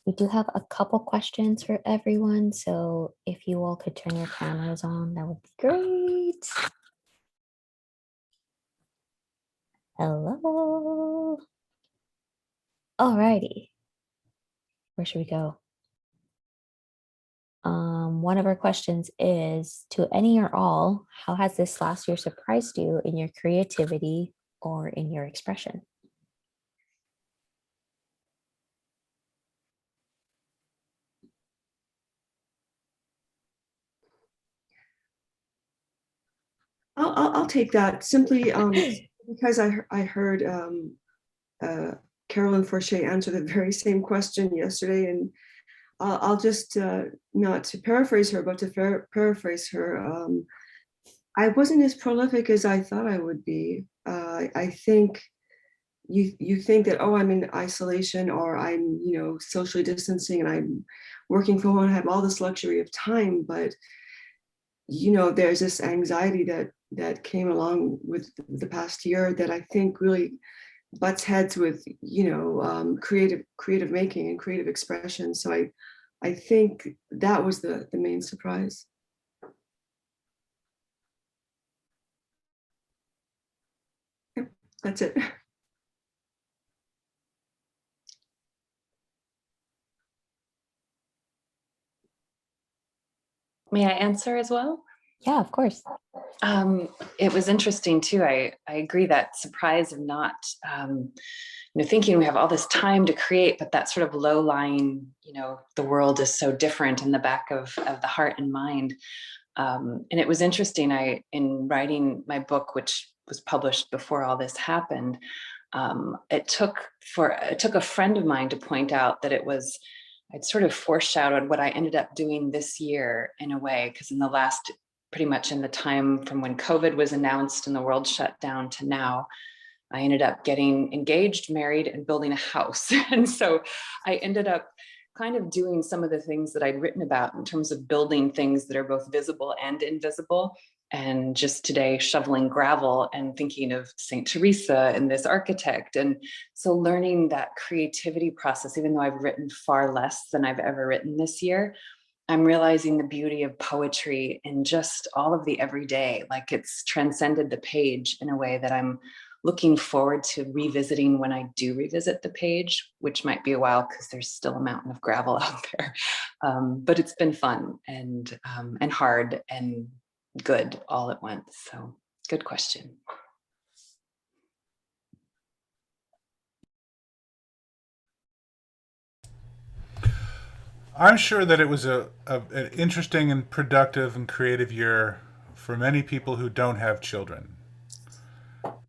We do have a couple questions for everyone, so if you all could turn your cameras on, that would be great. Hello. Alrighty. Where should we go? One of our questions is, to any or all, how has this last year surprised you in your creativity or in your expression? I'll take that simply because I heard Carolyn Forche answer the very same question yesterday, and I'll just not to paraphrase her, but to paraphrase her. I wasn't as prolific as I thought I would be. I think you think that, oh, I'm in isolation, or I'm socially distancing and I'm working from home, I have all this luxury of time, but there's this anxiety that came along with the past year that I think really butts heads with creative making and creative expression. So I think that was the main surprise. Yep, that's it. May I answer as well? Yeah, of course. It was interesting too. I agree that surprise of not, thinking we have all this time to create, but that sort of low lying, the world is so different in the back of the heart and mind. And it was interesting. In writing my book, which was published before all this happened, it took a friend of mine to point out that I'd sort of foreshadowed what I ended up doing this year in a way, because pretty much in the time from when COVID was announced and the world shut down to now, I ended up getting engaged, married, and building a house. And so I ended up kind of doing some of the things that I'd written about in terms of building things that are both visible and invisible. And just today, shoveling gravel and thinking of Saint Teresa and this architect. And so learning that creativity process, even though I've written far less than I've ever written this year, I'm realizing the beauty of poetry in just all of the everyday, like it's transcended the page in a way that I'm looking forward to revisiting when I do revisit the page, which might be a while because there's still a mountain of gravel out there. But it's been fun and hard and good all at once. So good question. I'm sure that it was an interesting and productive and creative year for many people who don't have children.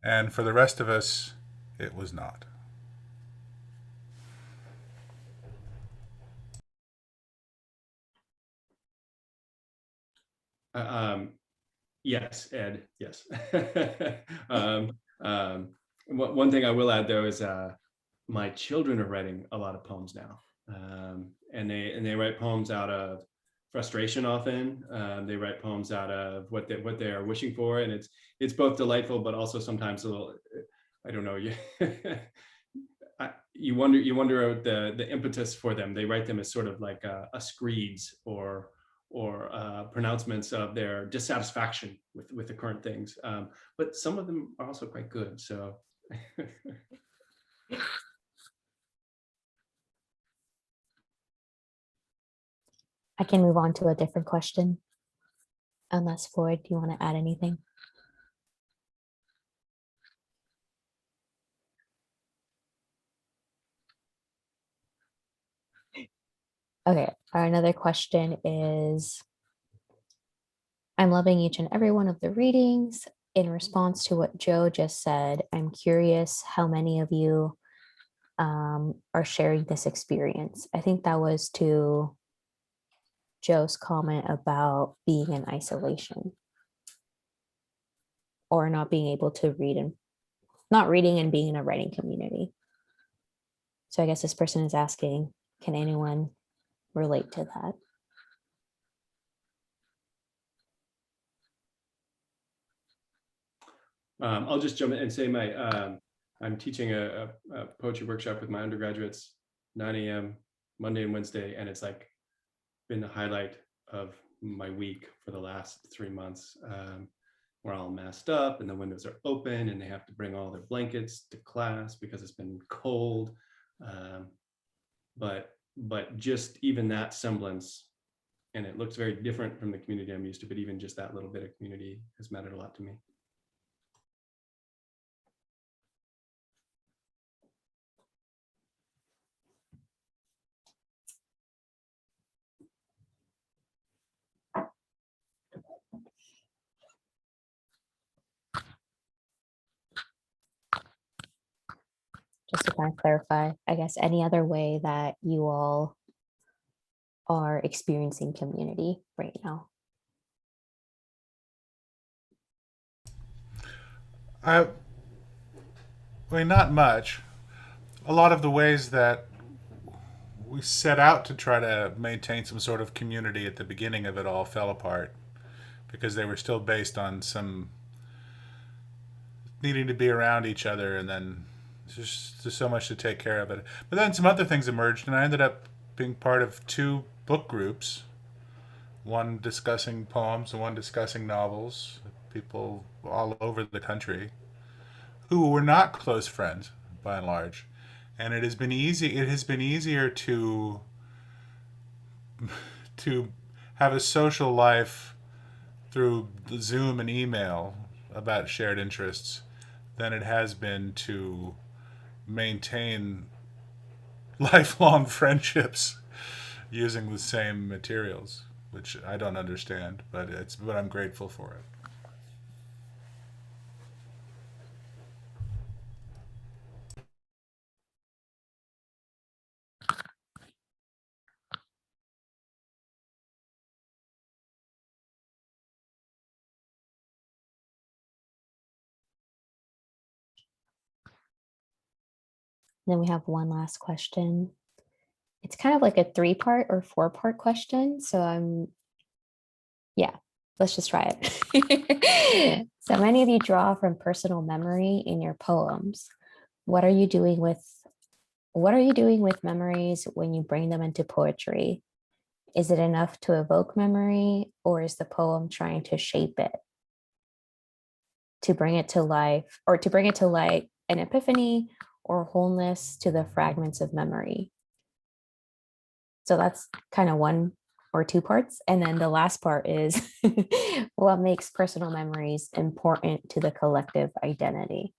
And for the rest of us, it was not. Yes, Ed, yes. One thing I will add, though, is my children are writing a lot of poems now. And they write poems out of frustration often. They write poems out of what they are wishing for, and it's both delightful, but also sometimes a little, I don't know, you wonder the impetus for them. They write them as sort of like a screeds or pronouncements of their dissatisfaction with the current things. But some of them are also quite good. So. I can move on to a different question. Unless Floyd, do you want to add anything? Okay, our another question is, I'm loving each and every one of the readings. In response to what Joe just said, I'm curious how many of you are sharing this experience. I think that was to Joe's comment about being in isolation or not being able to read and not reading and being in a writing community. So I guess this person is asking, can anyone relate to that? I'll just jump in and say I'm teaching a poetry workshop with my undergraduates, 9 a.m. Monday and Wednesday, and it's like been the highlight of my week for the last 3 months. We're all masked up and the windows are open and they have to bring all their blankets to class because it's been cold. But just even that semblance, and it looks very different from the community I'm used to, but even just that little bit of community has mattered a lot to me. Just to kind of clarify, I guess any other way that you all are experiencing community right now? I mean, not much. A lot of the ways that we set out to try to maintain some sort of community at the beginning of it all fell apart because they were still based on some needing to be around each other, and then there's so much to take care of it. But then some other things emerged, and I ended up being part of 2 book groups, one discussing poems and one discussing novels, people all over the country who were not close friends by and large. And it has been easier to have a social life through Zoom and email about shared interests than it has been to maintain lifelong friendships using the same materials, which I don't understand, but I'm grateful for it. Then we have one last question. It's kind of like a 3-part or 4-part question. So yeah, let's just try it. So many of you draw from personal memory in your poems. What are you doing with memories when you bring them into poetry? Is it enough to evoke memory, or is the poem trying to shape it, to bring it to life, or to bring it to light an epiphany or wholeness to the fragments of memory? So that's kind of 1 or 2 parts. And then the last part is what makes personal memories important to the collective identity?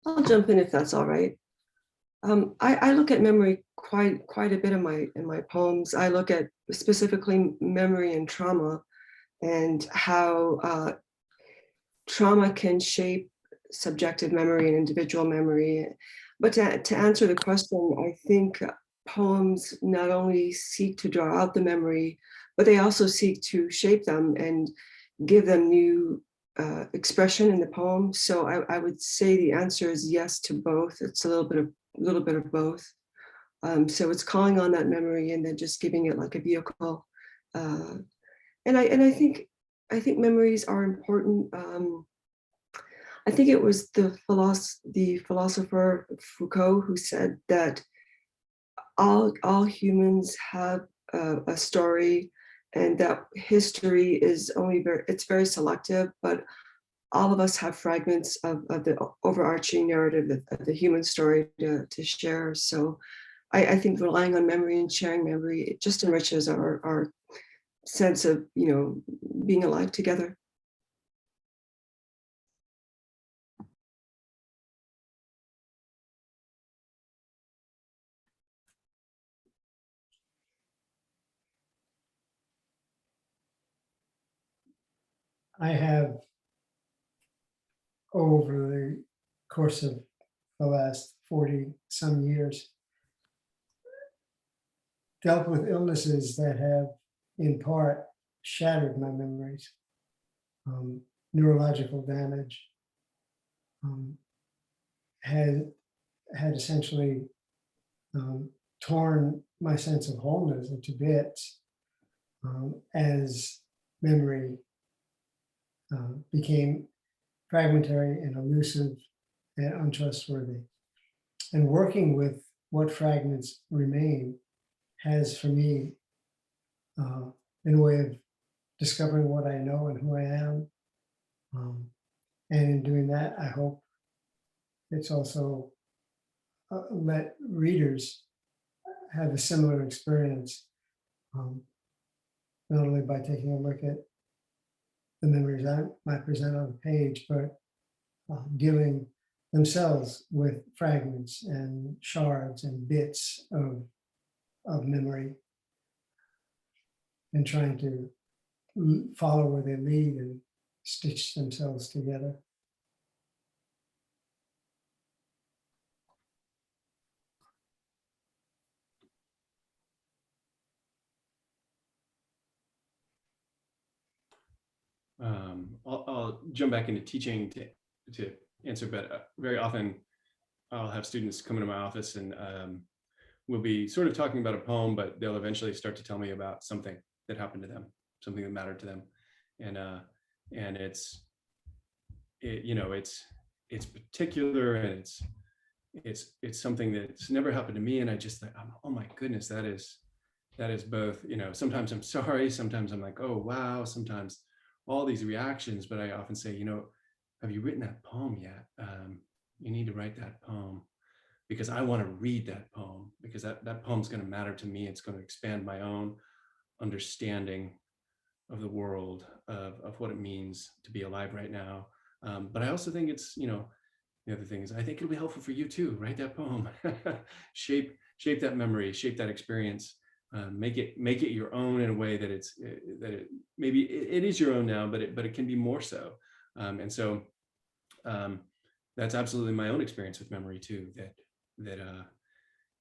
I'll jump in if that's all right. I look at memory quite a bit in my poems. I look at specifically memory and trauma, and how trauma can shape subjective memory and individual memory. But to answer the question, I think poems not only seek to draw out the memory, but they also seek to shape them and give them new expression in the poem. So I would say the answer is yes to both. It's a little bit of both. So it's calling on that memory and then just giving it like a vehicle. And I think memories are important. I think it was the philosopher Foucault who said that all humans have a story, and that history is it's very selective, but all of us have fragments of the overarching narrative of the human story to share. So I think relying on memory and sharing memory, it just enriches our sense of, being alive together. I have, over the course of the last 40 some years, dealt with illnesses that have in part shattered my memories. Neurological damage had essentially torn my sense of wholeness into bits as memory became fragmentary and elusive and untrustworthy. And working with what fragments remain has, for me, been a way of discovering what I know and who I am. And in doing that, I hope it's also let readers have a similar experience, not only by taking a look at the memories I might present on the page, but dealing themselves with fragments and shards and bits of memory, and trying to follow where they lead and stitch themselves together. I'll jump back into teaching to answer, but very often I'll have students come into my office and we'll be sort of talking about a poem, but they'll eventually start to tell me about something that happened to them, something that mattered to them, and it's particular, and it's something that's never happened to me, and I just like, oh my goodness, that is both, sometimes I'm sorry, sometimes I'm like, oh wow, sometimes all these reactions, but I often say, have you written that poem yet? You need to write that poem, because I want to read that poem, because that poem's going to matter to me. It's going to expand my own understanding of the world, of what it means to be alive right now. But I also think it's, the other thing is, I think it'll be helpful for you too. Write that poem, shape that memory, shape that experience, make it your own in a way that maybe it is your own now, but it can be more so. And so that's absolutely my own experience with memory too, that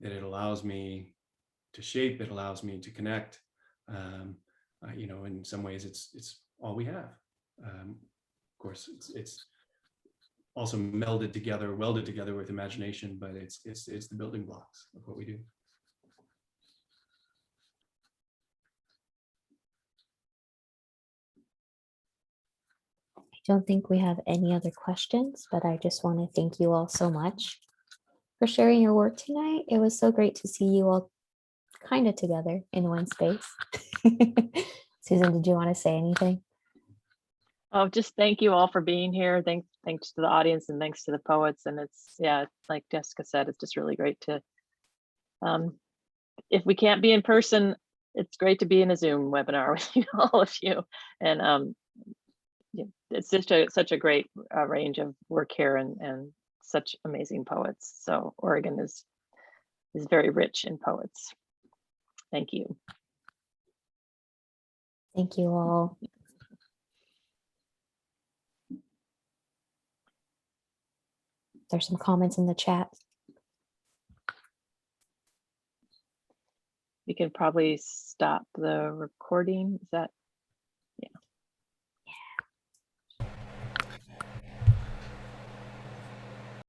it allows me to shape, it allows me to connect. In some ways it's all we have. Of course, it's also welded together with imagination, but it's the building blocks of what we do. I don't think we have any other questions, but I just want to thank you all so much for sharing your work tonight. It was so great to see you all kind of together in one space. Susan, did you want to say anything? Oh, just thank you all for being here. Thanks to the audience, and thanks to the poets. And it's, like Jessica said, it's just really great to, if we can't be in person, it's great to be in a Zoom webinar with you, all of you. And it's just such a great range of work here, and such amazing poets. So Oregon is very rich in poets. Thank you. Thank you all. There's some comments in the chat. We can probably stop the recording. Is that